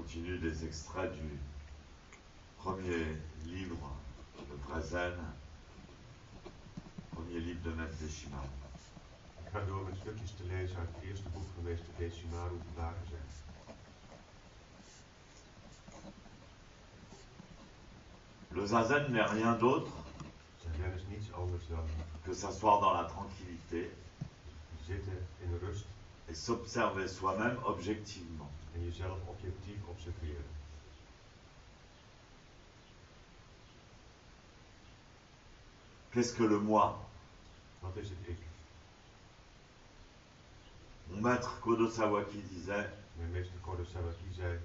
continue des extraits du premier livre de Brezen, premier livre de Maître Deshimaru. Ik ga door met stukjes te lezen uit het eerste boek van meester Deshimaru, De Ware Zijn. Le zazen n'est rien d'autre Zazen is niets anders dan que s'asseoir dans la tranquillité zitten in rust et s'observer soi-même objectivement. en jezelf objectief observeren. Qu'est-ce que le moi? Wat is het ik? Mon maître Kodo Sawaki disait, Mijn meester Kodo Sawaki zei,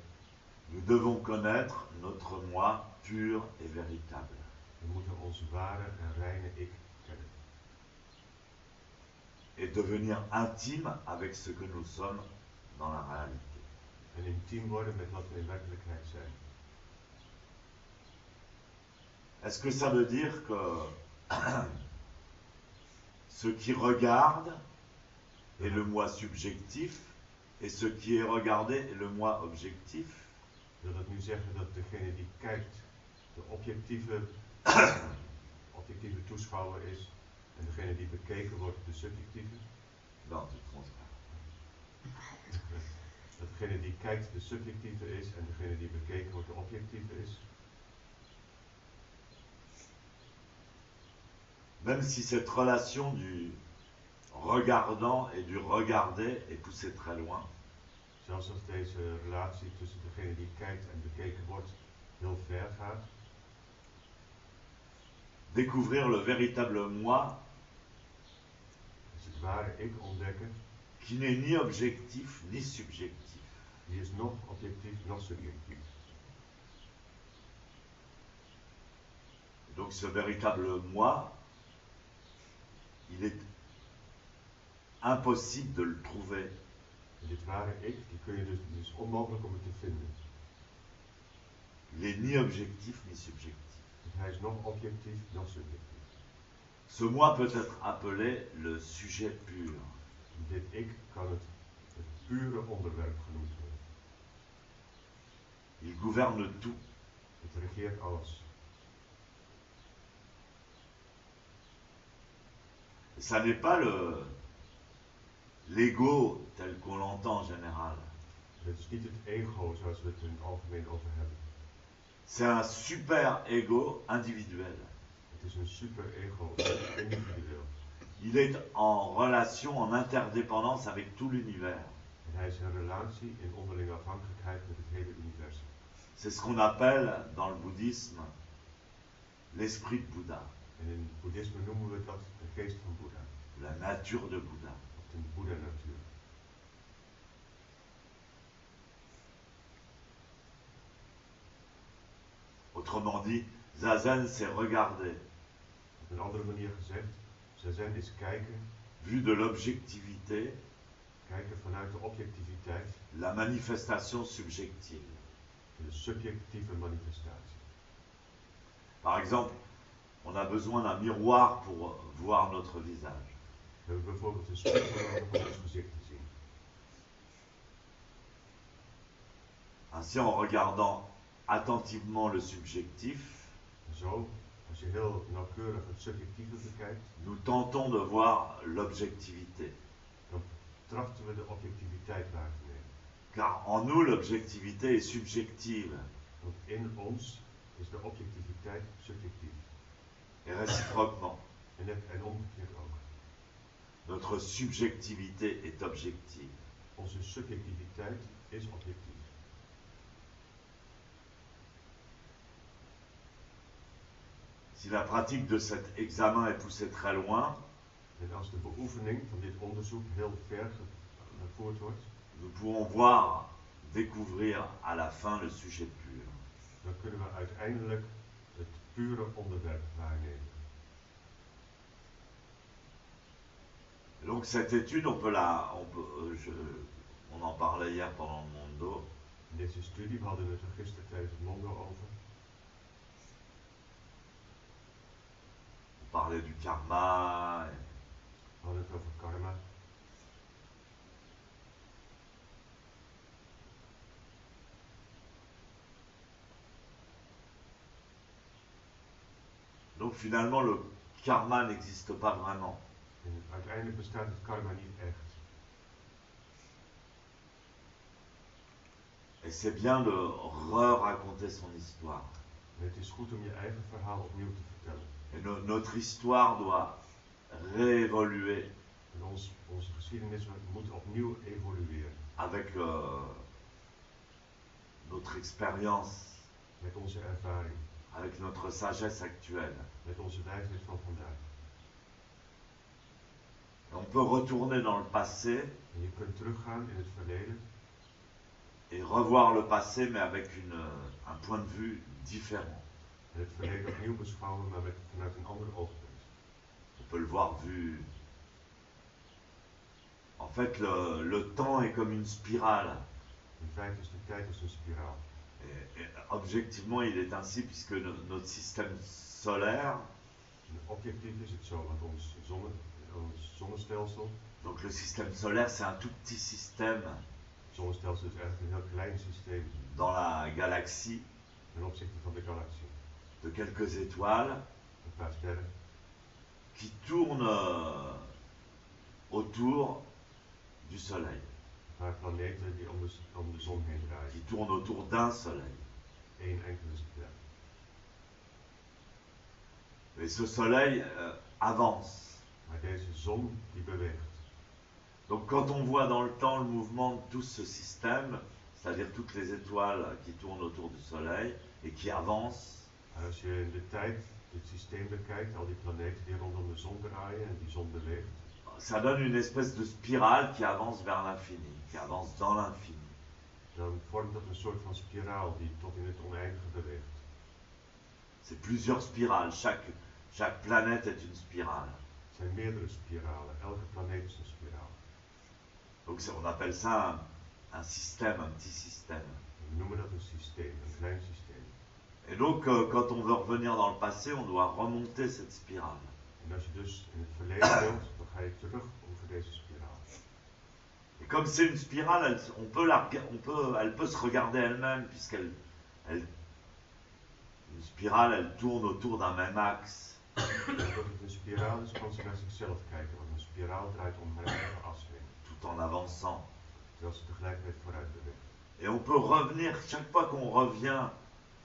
nous devons connaître notre moi pur et véritable. we moeten ons ware en reine ik kennen. Et devenir intime avec ce que nous sommes dans la réalité. En intiem worden met wat we in werkelijkheid zijn. Est-ce que ça veut dire que ce qui regarde est le moi subjectif et ce qui est regardé est le moi objectif? Wil dat nu zeggen dat degene die kijkt de objectieve toeschouwer is en degene die bekeken wordt de subjectieve? Non, c'est le contraire. Dat degene die kijkt de subjectieve is en degene die bekeken wordt de objectieve is? Même si cette relation du regardant et du regardé est poussée très loin, Zelfs als deze relatie tussen degene die kijkt en bekeken wordt heel ver gaat, découvrir le véritable moi is het ware ik ontdekken, qui n'est ni objectif ni subjectif. die is nog objectief, nog subjectief. Donc ce véritable moi, il est impossible de le trouver. En dit ware ik, die kun je dus onmogelijk om het te vinden. Il est ni objectif ni subjectif. Dus hij is nog objectief, nog subjectief. Ce moi peut être appelé le sujet pur. Dit ik kan het pure onderwerp genoemd worden. Il gouverne tout. Het regeert alles. Et ça n'est pas l'ego tel qu'on l'entend en général. Het is niet het ego zoals we het in het algemeen over hebben. C'est un super ego individuel. Het is een super ego, individueel. Il est en relation, en interdépendance avec tout l'univers. En hij is in relatie, in onderlinge afhankelijkheid met het hele universum. C'est ce qu'on appelle dans le bouddhisme l'esprit de Bouddha, En in het boeddhisme noemen we dat de geest van Boeddha. la nature de Bouddha. Of de Boeddha-natuur. Autrement dit, Zazen, c'est regarder, Op een andere manier gezegd, zazen is kijken, vu de l'objectivité, kijken vanuit de objectiviteit, la manifestation subjective. de subjectieve manifestatie. Par exemple, on a besoin d'un miroir pour voir notre visage. We hebben bijvoorbeeld een spiegel nodig om ons gezicht te zien. Ainsi, en regardant attentivement le subjectif, Zo, als je heel nauwkeurig het subjectieve bekijkt, nous tentons de voir l'objectivité. dan trachten we de objectiviteit waar te nemen. Car en nous, l'objectivité est subjective Want in ons is de objectiviteit subjectief. et réciproquement. En omgekeerd ook. Notre subjectivité est objective. Onze subjectiviteit is objectief. Si la pratique de cet examen est poussée très loin, En als de beoefening van dit onderzoek heel ver gevoerd wordt, nous pourrons voir, découvrir à la fin le sujet pur. dan kunnen we uiteindelijk het pure onderwerp waarnemen. Et donc cette étude, on en parlait hier pendant le Mondo, In deze studie, we hadden het er gisteren tijdens het Mondo over. on parlait du karma, We hadden het over karma. Donc finalement, le karma n'existe pas vraiment. En uiteindelijk bestaat het karma niet echt. Et c'est bien de re-raconter son histoire. En het is goed om je eigen verhaal opnieuw te vertellen. Et notre histoire doit réévoluer En onze geschiedenis moet opnieuw evolueren. avec notre expérience, Met onze ervaring, avec notre sagesse actuelle. met onze wijsheid van vandaag. Et on peut retourner dans le passé En je kunt teruggaan in het verleden et revoir le passé, mais avec un point de vue différent. en het verleden opnieuw beschouwen, maar vanuit een ander oogpunt. On peut le voir vu. En fait, le temps est comme une spirale. In feite is de tijd als een spiraal. Et objectivement, il est ainsi puisque notre système solaire, En objectief is het zo, want ons zonnestelsel, donc le système solaire, c'est un tout petit système het zonnestelsel is eigenlijk een heel klein systeem dans la galaxie ten opzichte van de galaxie. de quelques étoiles Een paar sterren qui tournent autour du Soleil, een paar planeten die om de zon heen draaien. qui tournent autour d'un Soleil. Eén enkele ster. Et ce Soleil avance. Maar deze zon die beweegt. Donc quand on voit dans le temps le mouvement de tout ce système, c'est-à-dire toutes les étoiles qui tournent autour du Soleil et qui avancent, Maar als je in de tijd dit systeem bekijkt, al die planeten die rondom de zon draaien en die zon beweegt, ça donne une espèce de spirale qui avance vers l'infini, qui avance dans l'infini. dan vormt dat een soort van spiraal die tot in het oneindige beweegt. C'est plusieurs spirales, chaque planète est une spirale. Het zijn meerdere spiralen, elke planeet is een spiraal. Donc on appelle ça un système, un petit système. We noemen dat een systeem, een klein systeem. Et donc quand on veut revenir dans le passé, on doit remonter cette spirale. En als je dus in het verleden wilt, dan ga je terug over deze spiraal. Et comme c'est une spirale, elle peut se regarder elle-même puisqu'elle, une spirale, elle tourne autour d'un même axe. Omdat het een spiraal is, kan ze naar zichzelf kijken, want een spiraal draait om haar eigen as heen, Tout en avançant. terwijl ze tegelijkertijd vooruit beweegt. Et on peut revenir, chaque fois qu'on revient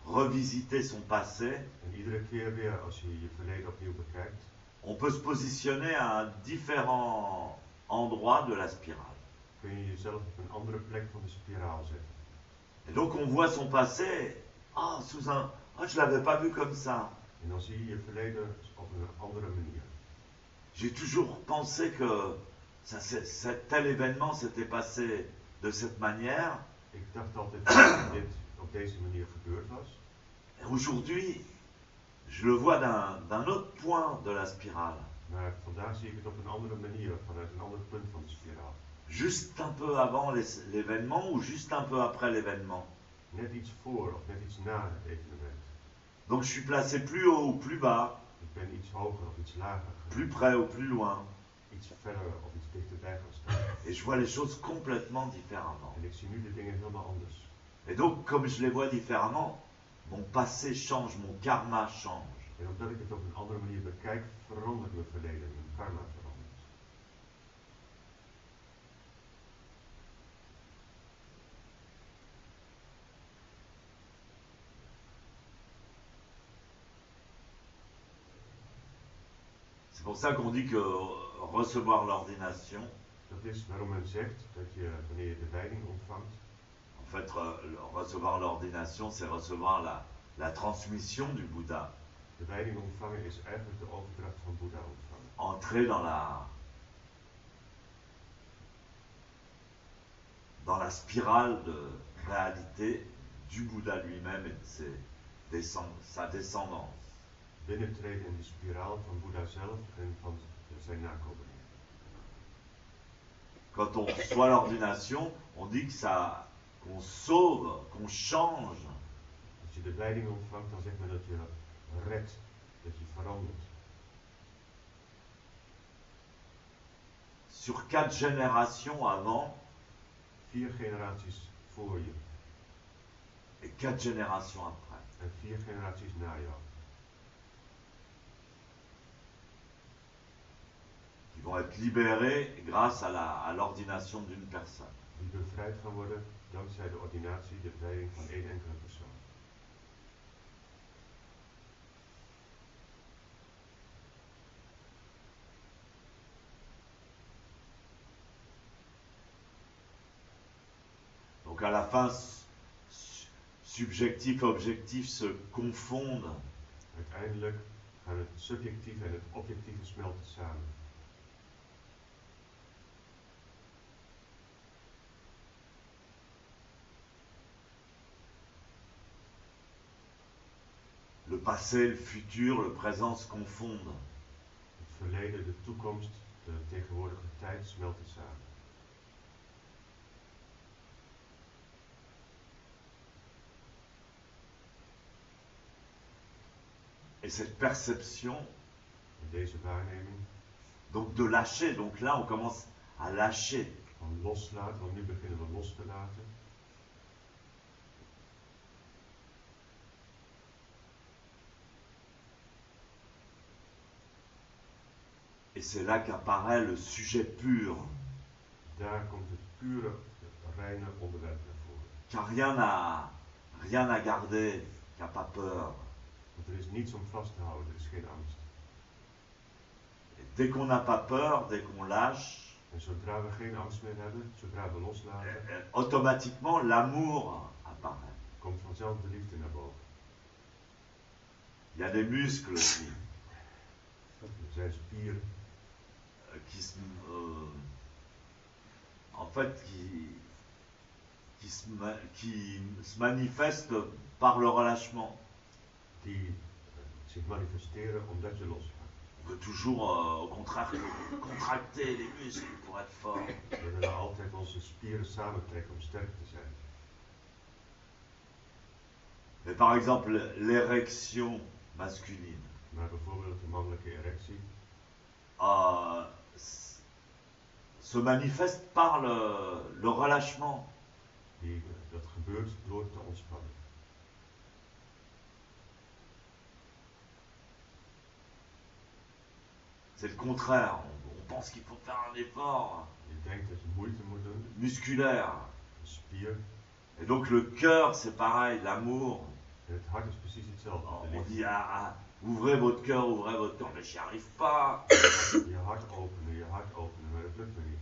revisiter son passé, En iedere keer weer, als je je verleden opnieuw bekijkt, on peut se positionner à un différent endroit de la spirale. kun je jezelf op een andere plek van de spiraal zetten. Et donc on voit son passé, je l'avais pas vu comme ça. En dan zie je je verleden op een andere manier. J'ai toujours pensé que tel événement s'était passé de cette manière. Ik dacht altijd dat dit op deze manier gebeurd was. Et aujourd'hui, je le vois d'un autre point de la spirale. Maar vandaag zie ik het op een andere manier, vanuit een ander punt van de spiraal. Juste un peu avant l'événement ou juste un peu après l'événement. Net iets voor of net iets na het evenement. Donc je suis placé plus haut ou plus bas, Ik ben iets hoger of iets lager plus gegaan, près ou plus loin. iets verder of iets dichterbij gaan staan. Et je vois les choses complètement différemment. En ik zie nu de dingen helemaal anders. Et donc, comme je les vois différemment, mon passé change, mon karma change. En omdat ik het op een andere manier bekijk, verandert mijn verleden, mijn karma verandert. C'est pour ça qu'on dit que recevoir l'ordination, Dat is waarom men zegt dat je, wanneer je de wijding ontvangt, en fait, recevoir l'ordination, c'est recevoir la transmission du Bouddha. de wijding ontvangen is eigenlijk de overdracht van Boeddha ontvangen. Entrer dans la spirale de réalité du Bouddha lui-même et de sa descendance. Binnentreden in de spiraal van Boeddha zelf en van zijn nakomelingen. Quand on reçoit l'ordination, on dit qu'on sauve, qu'on change. Als je de wijding ontvangt, dan zegt men dat je redt, dat je verandert. Sur 4 générations avant 4 generaties voor je et 4 générations après. en 4 generaties na jou. vont être libérés grâce à l'ordination d'une personne. Die bevrijd gaan worden dankzij de ordinatie, de bevrijding van één enkele persoon. Donc à la fin, subjectif et objectif se confondent. Uiteindelijk gaan het subjectieve en het objectieve smelten samen. Le passé, le futur, le présent se confondent. Het verleden, de toekomst, de tegenwoordige tijd smelten samen. Et cette perception, En deze waarneming donc de lâcher, donc là on commence à lâcher. van loslaten, want nu beginnen we los te laten. Et c'est là qu'apparaît le sujet pur. Daar komt het pure, reine onderwerp naar voren. Car rien à garder, qui n'a pas peur. Want er is niets om vast te houden, er is geen angst. Et dès qu'on n'a pas peur, dès qu'on lâche, En zodra we geen angst meer hebben, zodra we loslaten, automatiquement l'amour apparaît. komt vanzelf de liefde naar boven. Il y a des muscles Er zijn spieren en fait, qui se manifestent par le relâchement. die zich manifesteren omdat je loslaat. On veut toujours, au contraire, contracter les muscles pour être fort. We willen altijd onze spieren samentrekken om sterk te zijn. Mais par exemple, l'érection masculine Maar bijvoorbeeld de mannelijke erectie se manifeste par le relâchement. dat gebeurt door te ontspannen. C'est le contraire. On pense qu'il faut faire un effort Je denkt dat je moeite moet doen, musculaire. een spier. Et donc le cœur, c'est pareil, l'amour. En het hart is precies hetzelfde. De On liefde. dit, ouvrez votre cœur, mais j'y arrive pas. Je hart openen, maar dat lukt me niet.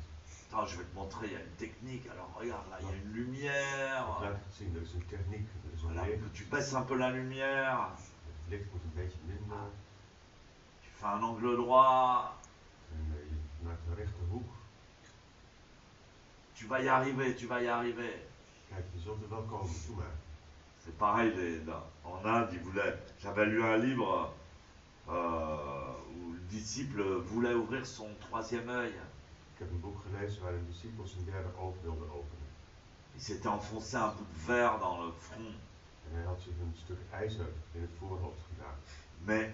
Attends, je vais te montrer, il y a une technique. Alors regarde, là, il y a une lumière. Ik laat het zien, er is een techniek, er is een Voilà, licht. tu baisses un peu la lumière. Het licht moet een beetje minder. Tu fais un angle droit. En je maakt een rechte hoek. Tu vas y arriver, tu vas y arriver. Kijk, je zult er wel komen, doe maar. C'est pareil, en Inde, j'avais lu un livre où le disciple voulait ouvrir son troisième œil. Ik heb een boek gelezen waar een discipel zijn derde oog wilde openen. Il s'était enfoncé un bout de verre dans le front. En hij had zich een stuk ijzer in het voorhoofd gedaan. Mais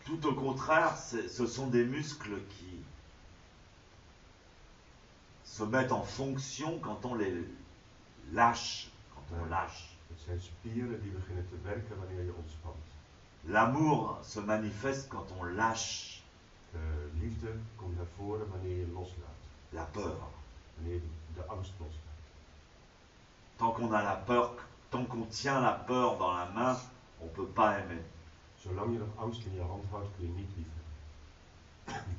tout au contraire, ce sont des muscles qui se mettent en fonction quand on les lâche. Quand on lâche. Het zijn spieren die beginnen te werken wanneer je ontspant. L'amour se manifeste quand on lâche De liefde komt naar voren wanneer je loslaat. la peur. Wanneer je de angst loslaat. Tant qu'on a la peur, tant qu'on tient la peur dans la main, on ne peut pas aimer. Zolang je nog angst in je hand houdt, kun je niet liefhebben.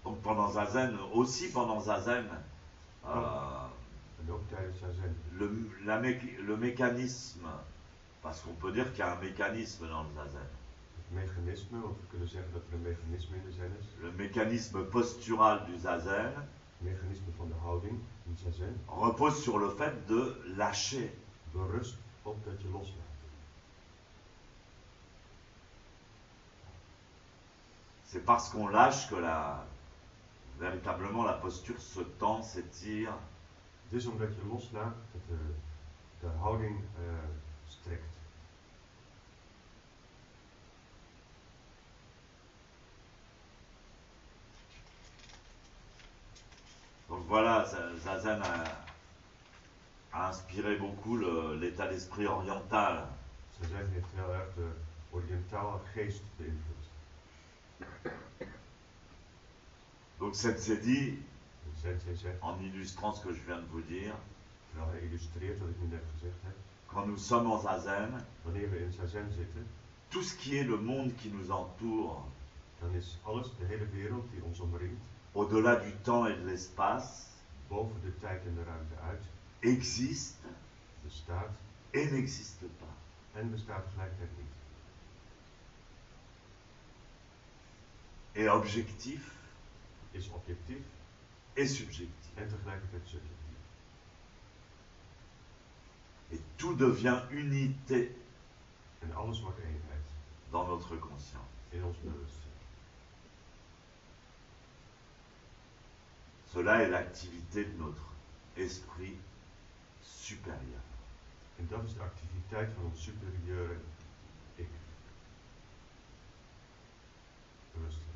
Donc pendant Zazen, aussi pendant Zazen, En ook tijdens Zazen. le mécanisme, parce qu'on peut dire qu'il y a un mécanisme dans le Zazen. Het mechanisme, want we kunnen zeggen dat er een mechanisme in de zen is. Le mécanisme postural du Zazen Het mechanisme van de houding in Zazen repose sur le fait de lâcher. berust op dat je loslaat. C'est parce qu'on lâche que véritablement la posture se tend, s'étire. Het is omdat je loslaat dat de houding strekt. voilà, Zazen a inspiré beaucoup l'état d'esprit oriental. Zazen heeft heel erg de oriëntale geest beïnvloed. Donc Sensei dit, De sensei zegt, en illustrant ce que je viens de vous dire, terwijl hij illustreert wat ik nu net gezegd heb, quand nous sommes en Zazen, wanneer we in Zazen zitten, tout ce qui est le monde qui nous entoure, dan is alles, de hele wereld die ons omringt, au-delà du temps et de l'espace, boven de tijd en de ruimte uit, existe bestaat et n'existe pas. en bestaat tegelijkertijd niet. Et objectif Is objectief et subjectif. en tegelijkertijd subjectief. Et tout devient unité En alles wordt eenheid dans notre conscience. in ons bewustzijn. Cela est l'activité de notre esprit supérieur. En dat is de activiteit van ons superieure ik. Bewustzijn.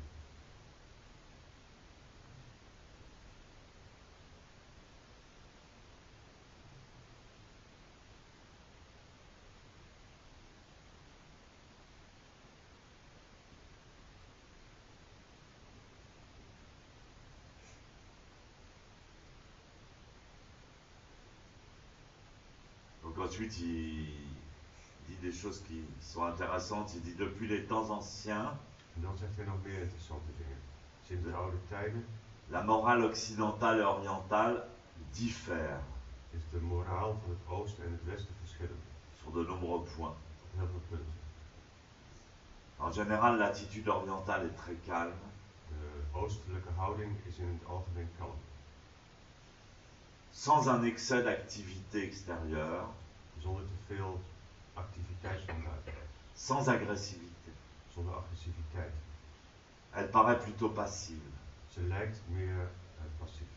Donc ensuite, il dit des choses qui sont intéressantes. Il dit depuis les temps anciens, En dan zegt hij nog meer interessante dingen. Sinds de oude tijden la morale occidentale et orientale diffère is de moraal van het oosten en het westen verschillend. sur de nombreux points. Op heel veel punten. En général, l'attitude orientale est très calme, De oostelijke houding is in het algemeen kalm. sans un excès d'activité extérieure, Zonder te veel activiteit van buiten. sans agressivité. Zonder agressiviteit. Elle paraît plutôt passive, Ze lijkt meer passief.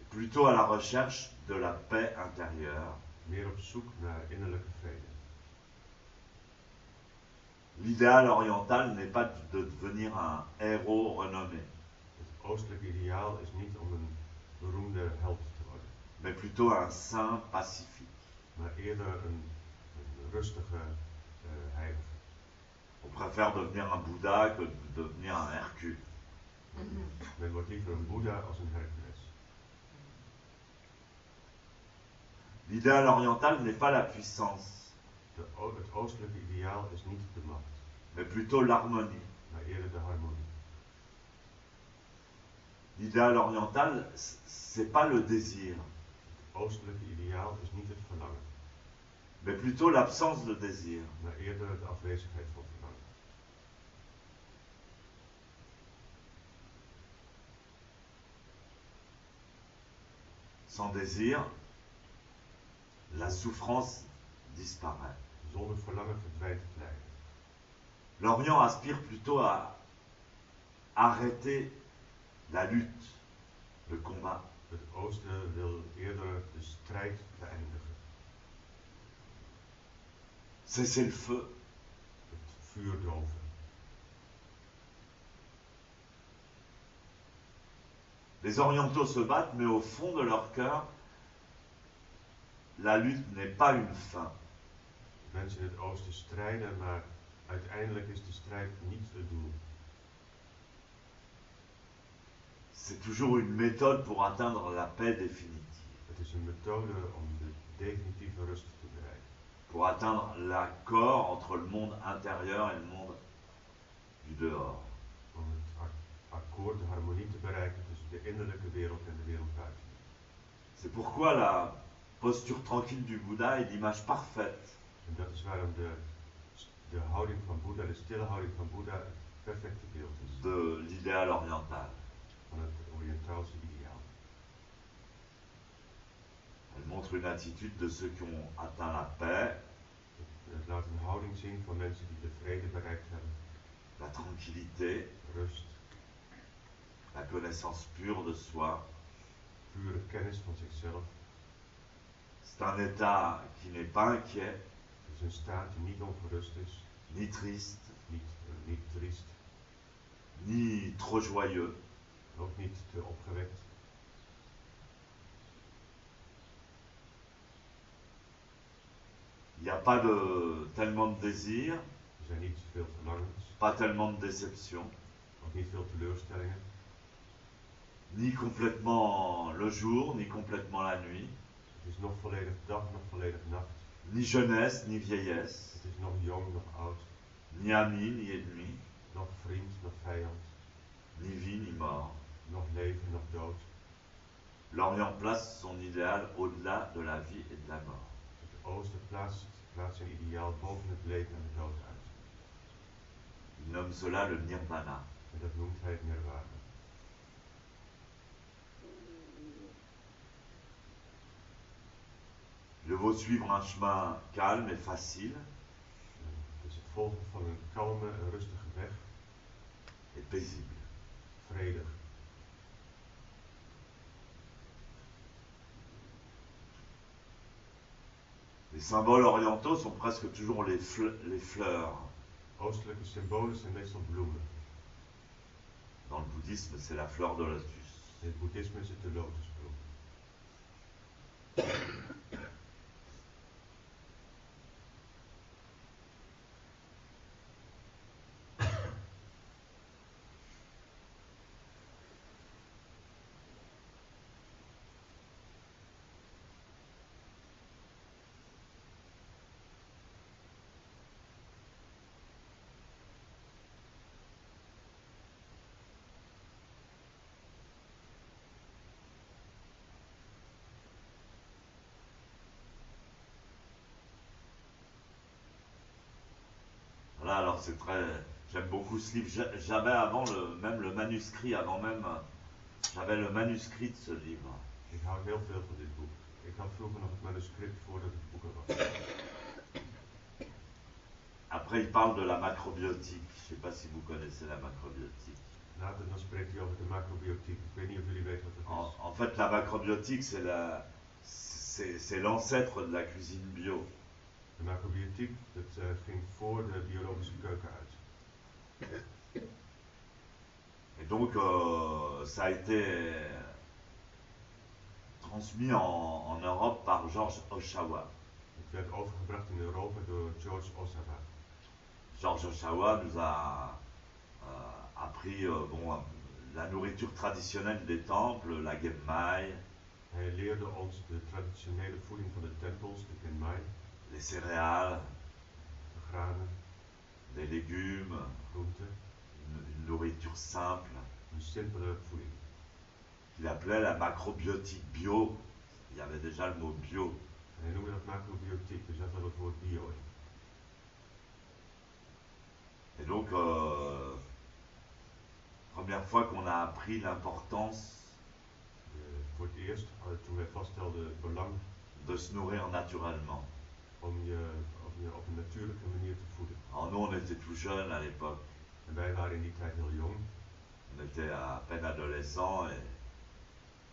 plutôt à la recherche de la paix intérieure. Meer op zoek naar innerlijke vrede. L'idéal oriental n'est pas de devenir un héros renommé, Het oostelijke ideaal is niet om een beroemde held te worden. mais plutôt un saint pacifique. Maar eerder een rustige heilige. On préfère devenir un Bouddha que de devenir un Hercule. Men wordt liever een Boeddha als een Hercules. L'idéal oriental n'est pas la puissance, Het oostelijke ideaal is niet de macht, mais plutôt l'harmonie. maar eerder de harmonie. L'idéal oriental, c'est pas le désir, Het oostelijke ideaal is niet het verlangen, mais plutôt l'absence de désir. maar eerder de afwezigheid van verlangen. Sans désir, la souffrance disparaît. Zonder verlangen verdwijnt het lijden. L'Orient aspire plutôt à arrêter la lutte, le combat. Het oosten wil eerder de strijd beëindigen. Cesser le feu. Het vuur doven. Les orientaux se battent, mais au fond de leur cœur, la lutte n'est pas une fin. Mensen in het oosten strijden, maar uiteindelijk is de strijd niet het doel. C'est toujours une méthode pour atteindre la paix définitive, Het is een methode om de definitieve rust te bereiken. pour atteindre l'accord entre le monde intérieur et le monde du dehors. Om het akkoord, de harmonie te bereiken tussen de innerlijke wereld en de wereld buiten. C'est pourquoi la posture tranquille du Bouddha est l'image parfaite En dat is waarom de houding van Boeddha, de stille houding van Boeddha, het perfecte beeld is de l'idéal oriental. van het Oriëntaalse ideaal. Elle montre une attitude de ceux qui ont atteint la paix, Het laat een houding zien van mensen die de vrede bereikt hebben, la tranquillité, rust, la connaissance pure de soi. pure kennis van zichzelf. C'est un état qui n'est pas inquiet, Het is een staat die niet ongerust is, ni triste, niet triest, ni trop joyeux, ook niet te opgewekt. Il n'y a pas tellement de désir, Er zijn niet veel verlangens, pas tellement de déception, ook niet veel teleurstellingen. ni complètement le jour, ni complètement la nuit, Het is nog volledig dag, nog volledig nacht. ni jeunesse, ni vieillesse, Het is nog jong, nog oud. ni ami, ni ennemi, Nog vriend, nog vijand. ni vie, ni mort. Nog leven, nog dood. L'Orient place son idéal au-delà de la vie et de la mort. Het oosten plaatst zijn ideaal boven het leven en de dood uit. Il nomme cela le nirvana. En dat noemt hij het nirvana. Il vaut suivre un chemin calme et facile Dus het volgen van een kalme en rustige weg, et paisible. vredig. Les symboles orientaux sont presque toujours les fleurs. Oostelijke symbolen zijn meestal bloemen. Dans le bouddhisme, c'est la fleur de lotus. In het boeddhisme is het de lotusbloem. Voilà, alors c'est très... J'aime beaucoup ce livre. J'avais avant même le manuscrit, j'avais le manuscrit de ce livre. Ik hou heel veel van dit boek. Ik had vroeger nog het manuscript voordat het boek er was. Après, il parle de la macrobiotique. Je ne sais pas si vous connaissez la macrobiotique. Later dan spreekt hij over de macrobiotiek. Ik weet niet of jullie weten wat dat is. En fait, la macrobiotique, c'est l'ancêtre de la cuisine bio. De macrobiotiek, dat ging voor de biologische keuken uit. Et donc, ça a été transmis en Europe par Georges Oshawa. Het werd overgebracht in Europa door George Oshawa. Georges Oshawa nous a appris la nourriture traditionnelle des temples, la genmai, Hij leerde ons de traditionele voeding van de tempels, de genmai, les céréales, de granen, des légumes, groenten, une nourriture simple, een simpele voeding. qu'il appelait la macrobiotique bio. Il y avait déjà le mot bio. En hij noemde dat macrobiotiek, er zat al het woord bio in. Et donc, première fois qu'on a appris l'importance Voor het eerst, toen wij vaststelden het belang de se nourrir naturellement. om je op een natuurlijke manier te voeden. Alors nous, on était tout jeunes à l'époque. En wij waren in die tijd heel jong. On était à peine adolescents et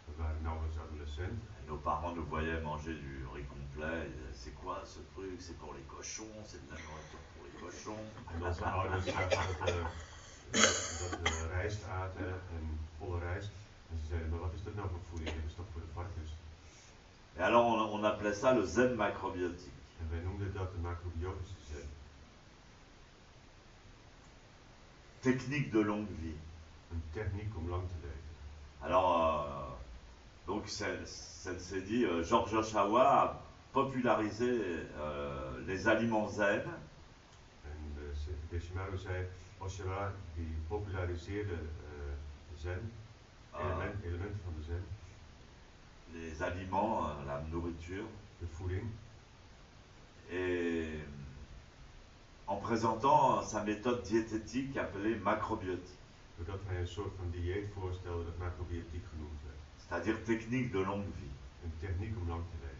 We waren nauwelijks adolescent. nos parents nous voyaient manger du riz complet. Ils disaient, c'est quoi ce truc? C'est pour les cochons, c'est de la nourriture pour les cochons. En onze ouders zagen dat we rijst aten en volle rijst. En ze zeiden, maar wat is dat nou voor voeding? Dit is toch voor de varkens? Et alors on appelait ça le zen macrobiotique. En wij noemden dat de macrobiotische zen. Technique de longue vie. Een techniek om lang te leven. Alors, donc Sensei dit, Georges Oshawa a popularisé les aliments zen. En de Shimaru zei, Oshawa die populariseerde zen, elementen van de zen, Les aliments, la nourriture, de voeding. et en présentant sa méthode diététique appelée macrobiotique, Doordat hij een soort van dieet voorstelde dat macrobiotiek genoemd werd. c'est-à-dire technique de longue vie. Een techniek om lang te leven.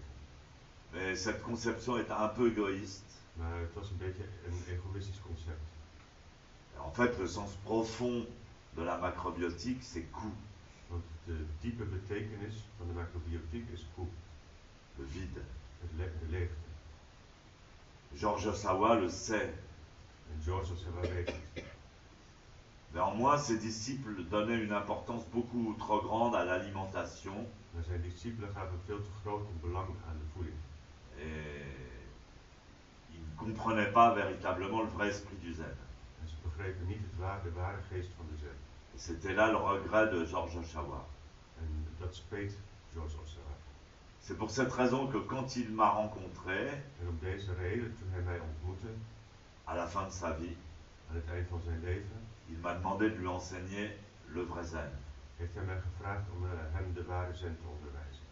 Mais cette conception est un peu égoïste. Maar het was een beetje een egoïstisch concept. En fait, le sens profond de la macrobiotique, c'est coût, Want de diepe betekenis van de macrobiotiek is koe, le vide. de leegte. Georges Oshawa le sait. En George Oshawa weet het. Néanmoins, ses disciples donnaient une importance beaucoup trop grande à l'alimentation Maar zijn discipelen gaven veel te groot een belang aan de voeding. et comprenaient pas véritablement le vrai esprit du zen. En ze begrepen niet de ware geest van de zen. Et c'était là le regret de George Oshawa. En dat speet George Oshawa. C'est pour cette raison que quand il m'a rencontré, En om deze reden, toen hij mij ontmoette, à la fin de sa vie, aan het eind van zijn leven, il m'a demandé de lui enseigner le vrai zen. heeft hij mij gevraagd om hem de ware zen te onderwijzen.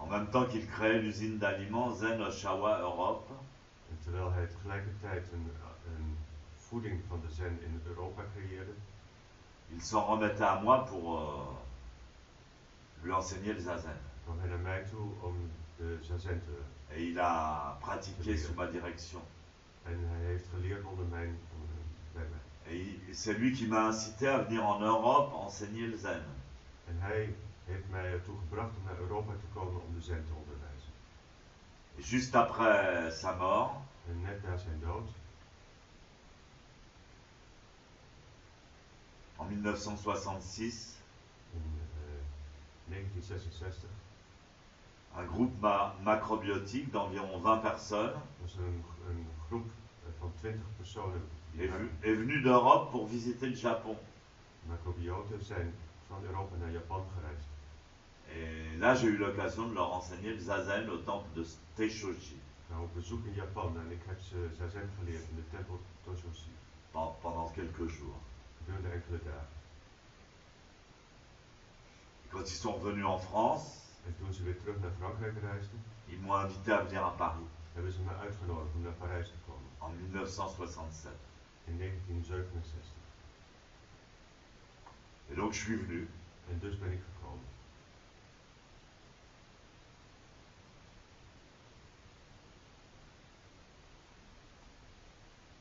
En même temps qu'il créait l'usine d'aliments Zen Oshawa Europe, En terwijl hij tegelijkertijd een voeding van de zen in Europa creëerde, il s'en remettait à moi pour lui enseigner le zazen. kwam hij naar mij toe om de zazen te. Et il a pratiqué sous ma direction. En hij heeft geleerd bij mij. Et c'est lui qui m'a incité à venir en Europe enseigner le zen. En hij heeft mij ertoe gebracht om naar Europa te komen om de zen te onderwijzen. Et juste après sa mort, En net na zijn dood, en 1966, in 1966, un groupe macrobiotique d'environ 20 personnes was er een groep van 20 personen est venu d'Europe pour visiter le Japon. macrobioten zijn van Europa naar Japan gereisd. Et là, j'ai eu l'occasion de leur enseigner le zazen au temple de Teishoji Nou, op bezoek in Japan en ik heb ze zazen geleerd in de tempel Toshoshi. pendant quelques jours. Gedurende enkele dagen. Et quand ils sont revenus en France, En toen ze weer terug naar Frankrijk reisden, ils m'ont invité à venir à Paris hebben ze me uitgenodigd om naar Parijs te komen. en 1967. In 1967. Et donc je suis venu. En dus ben ik gekomen.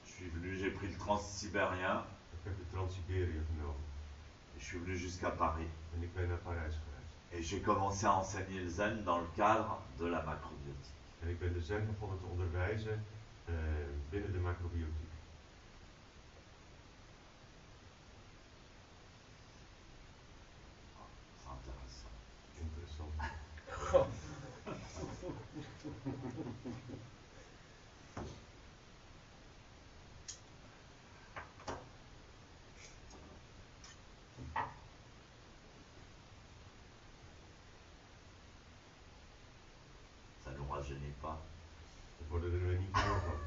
Je suis venu, j'ai pris le transsibérien Ik heb de Trans-Siberië genomen. et je suis venu jusqu'à Paris. En ik ben naar Parijs gereisd. Et j'ai commencé à enseigner le zen dans le cadre de la macrobiotique. En ik ben de zen begonnen te onderwijzen binnen de macrobiotiek. C'est intéressant. Interessant. Ça ne nous rajeunit pas. We worden er weer niet meer van.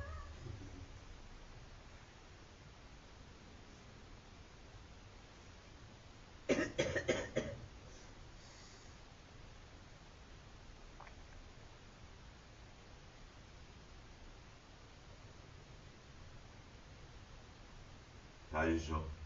Allez, Jean.